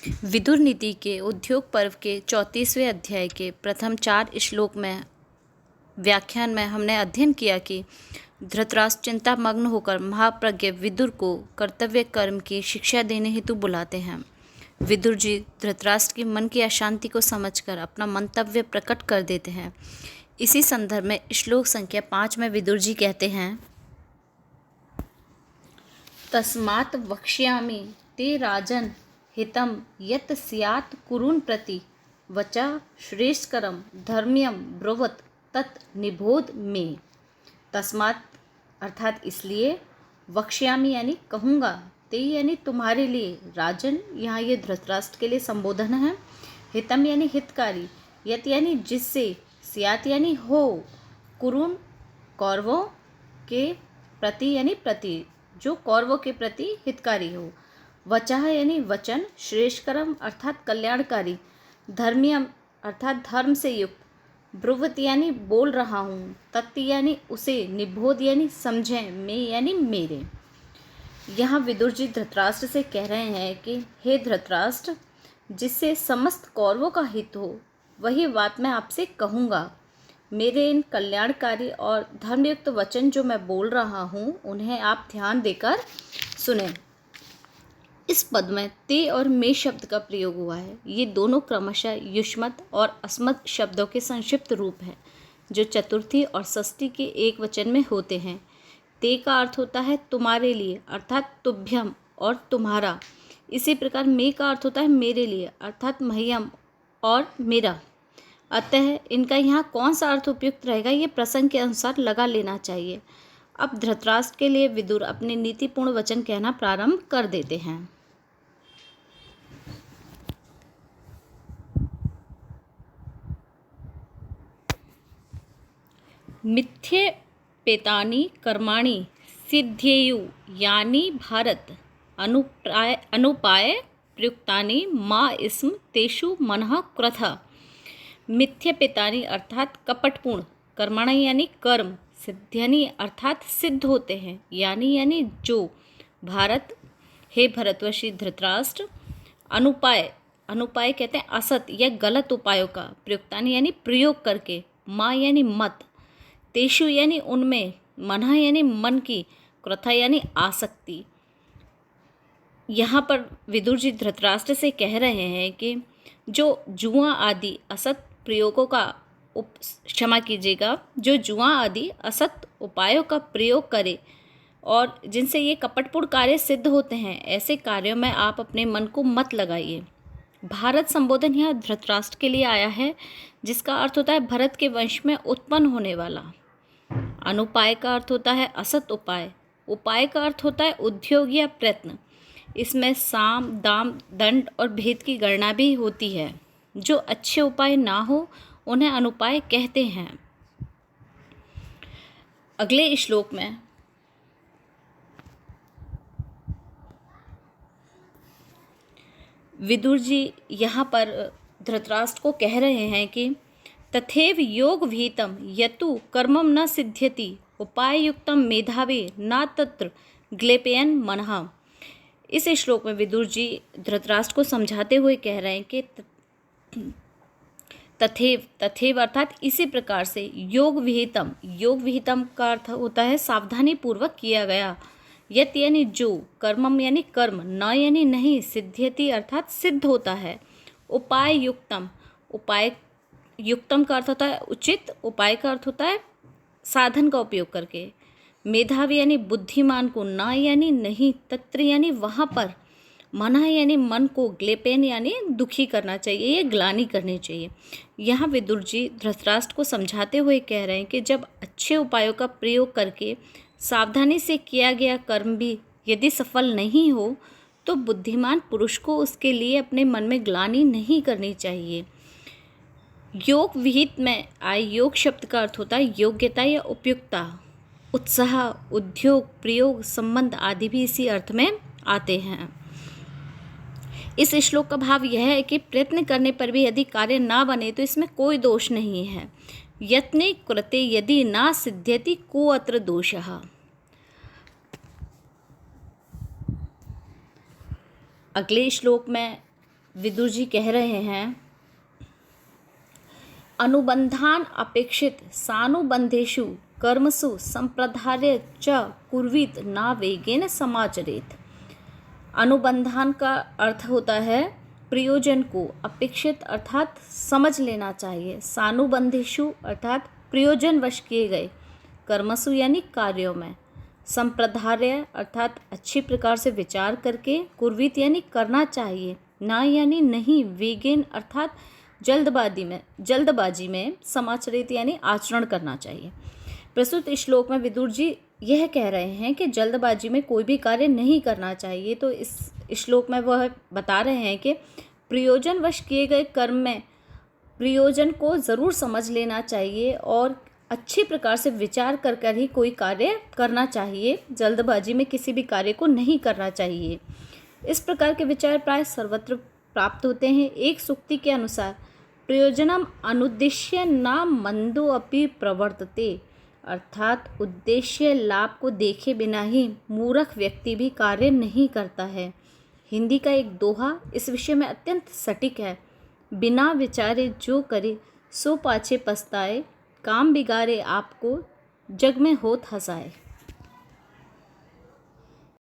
विदुर नीति के उद्योग पर्व के 34वें अध्याय के प्रथम 4 श्लोक में व्याख्यान में हमने अध्ययन किया कि धृतराष्ट्र चिंतामग्न होकर महाप्रज्ञ विदुर को कर्तव्य कर्म की शिक्षा देने हेतु बुलाते हैं। विदुर जी धृतराष्ट्र की मन की अशांति को समझकर अपना मंतव्य प्रकट कर देते हैं। इसी संदर्भ में श्लोक संख्या 5 में विदुर जी कहते हैं, तस्मात् वक्ष्यामि ते राजन् हितं यत् स्यात् कुरून् प्रति वचा श्रेष्ठकरं धर्म्यं ब्रुवत् तत् निबोध मे। तस्मात् अर्थात इसलिए, वक्ष्यामि यानी कहूँगा, ते यानी तुम्हारे लिए, राजन यहाँ ये धृतराष्ट्र के लिए संबोधन है, हितम यानी हितकारी, यत यानी जिससे, स्यात् यानी हो, कुरून् कौरवों के प्रति यानी प्रति, जो कौरवों के प्रति हितकारी हो, वचः यानी वचन, श्रेष्ठकरम अर्थात कल्याणकारी, धर्म्यम अर्थात धर्म से युक्त, ब्रुवत यानी बोल रहा हूँ, तत्व यानी उसे, निबोध यानी समझें, में यानी मेरे। यहाँ विदुर जी धृतराष्ट्र से कह रहे हैं कि हे धृतराष्ट्र, जिससे समस्त कौरवों का हित हो, वही बात मैं आपसे कहूँगा। मेरे इन कल्याणकारी और धर्मयुक्त वचन जो मैं बोल रहा हूँ, उन्हें आप ध्यान देकर सुने। इस पद में ते और मे शब्द का प्रयोग हुआ है। ये दोनों क्रमशः युष्मत और अस्मत् शब्दों के संक्षिप्त रूप हैं, जो चतुर्थी और षष्ठी के एक वचन में होते हैं। ते का अर्थ होता है तुम्हारे लिए अर्थात तुभ्यम और तुम्हारा। इसी प्रकार मे का अर्थ होता है मेरे लिए अर्थात मह्यम और मेरा। अतः इनका यहाँ कौन सा अर्थ उपयुक्त रहेगा, ये प्रसंग के अनुसार लगा लेना चाहिए। अब धृतराष्ट्र के लिए विदुर अपने नीतिपूर्ण वचन कहना प्रारंभ कर देते हैं। मिथ्येपेतानि कर्माणि सिद्ध्येयु यानि भारत अनुपाय प्रयुक्तानि मा स्म तेषु मनः क्रथ। मिथ्येपेतानि अर्थात कपटपूर्ण, कर्माणि यानी कर्म, सिद्ध्यनि अर्थात सिद्ध होते हैं, यानी जो, भारत हे भरतवशी धृतराष्ट्र, अनुपाय कहते हैं असत या गलत उपायों का, प्रयुक्तानि यानी प्रयोग करके, माँ यानी मत, तेषु यानी उनमें, मनः यानी मन की, क्रथा यानी आसक्ति। यहाँ पर विदुर जी धृतराष्ट्र से कह रहे हैं कि जो जुआ आदि असत प्रयोगों का क्षमा कीजिएगा, जो जुआ आदि असत उपायों का प्रयोग करे और जिनसे ये कपटपूर्ण कार्य सिद्ध होते हैं, ऐसे कार्यों में आप अपने मन को मत लगाइए। भारत संबोधन यहाँ धृतराष्ट्र के लिए आया है, जिसका अर्थ होता है भरत के वंश में उत्पन्न होने वाला। अनुपाय का अर्थ होता है असत उपाय, उपाय का अर्थ होता है उद्योग या प्रयत्न। इसमें साम, दाम, दंड और भेद की गणना भी होती है। जो अच्छे उपाय ना हो उन्हें अनुपाय कहते हैं। अगले श्लोक में विदुर जी यहाँ पर धृतराष्ट्र को कह रहे हैं कि तथैव योग विहितम यतु कर्मम न सिद्ध्यति उपाय युक्तम मेधावी न तत्र ग्लेपयन मनः। इस श्लोक में विदुर जी धृतराष्ट्र को समझाते हुए कह रहे हैं कि तथैव अर्थात इसी प्रकार से, योग विहितम का अर्थ होता है सावधानी पूर्वक किया गया, यत यानी जो, कर्मम यानी कर्म, न यानी नहीं, सिद्ध्यति अर्थात सिद्ध होता है, उपाय युक्तम का अर्थ होता है उचित, उपाय का अर्थ होता है साधन का उपयोग करके, मेधावी यानी बुद्धिमान को, न यानी नहीं, तत्र यानी वहाँ पर, मनः यानी मन को, ग्लेपेन यानी दुखी करना चाहिए या ग्लानि करनी चाहिए। यहाँ विदुर जी धृतराष्ट्र को समझाते हुए कह रहे हैं कि जब अच्छे उपायों का प्रयोग करके सावधानी से किया गया कर्म भी यदि सफल नहीं हो, तो बुद्धिमान पुरुष को उसके लिए अपने मन में ग्लानि नहीं करनी चाहिए। योग विहित में आए योग शब्द का अर्थ होता है योग्यता या उपयुक्ता, उत्साह, उद्योग, प्रयोग, संबंध आदि भी इसी अर्थ में आते हैं। इस श्लोक का भाव यह है कि प्रयत्न करने पर भी यदि कार्य ना बने तो इसमें कोई दोष नहीं है। यत्ने कृते यदि ना सिद्ध्यति को अत्र दोषः। अगले श्लोक में विदुर जी कह रहे हैं, अनुबंधान अपेक्षित सानुबंधेषु कर्मसु संप्रदार्य च कुर्वीत ना वेगेन समाचरेत। अनुबंधान का अर्थ होता है प्रयोजन को, अपेक्षित अर्थात समझ लेना चाहिए, सानुबंधेषु अर्थात प्रयोजनवश किए गए, कर्मसु यानी कार्यों में, संप्रदार्य अर्थात अच्छी प्रकार से विचार करके, कुर्वीत यानी करना चाहिए, ना यानी नहीं, वेगेन अर्थात जल्दबाजी में, समाचरित यानी आचरण करना चाहिए। प्रस्तुत श्लोक में विदुर जी यह कह रहे हैं कि जल्दबाजी में कोई भी कार्य नहीं करना चाहिए। तो इस श्लोक में वह बता रहे हैं कि प्रयोजनवश किए गए कर्म में प्रयोजन को ज़रूर समझ लेना चाहिए और अच्छी प्रकार से विचार कर कर ही कोई कार्य करना चाहिए, जल्दबाजी में किसी भी कार्य को नहीं करना चाहिए। इस प्रकार के विचार प्राय सर्वत्र प्राप्त होते हैं। एक सूक्ति के अनुसार प्रयोजनम अनुद्देश्य न मंदो अपि प्रवर्तते, अर्थात उद्देश्य लाभ को देखे बिना ही मूर्ख व्यक्ति भी कार्य नहीं करता है। हिंदी का एक दोहा इस विषय में अत्यंत सटीक है, बिना विचारे जो करे सो पाछे पछताए, काम बिगाड़े आपको जग में होत हंसाए।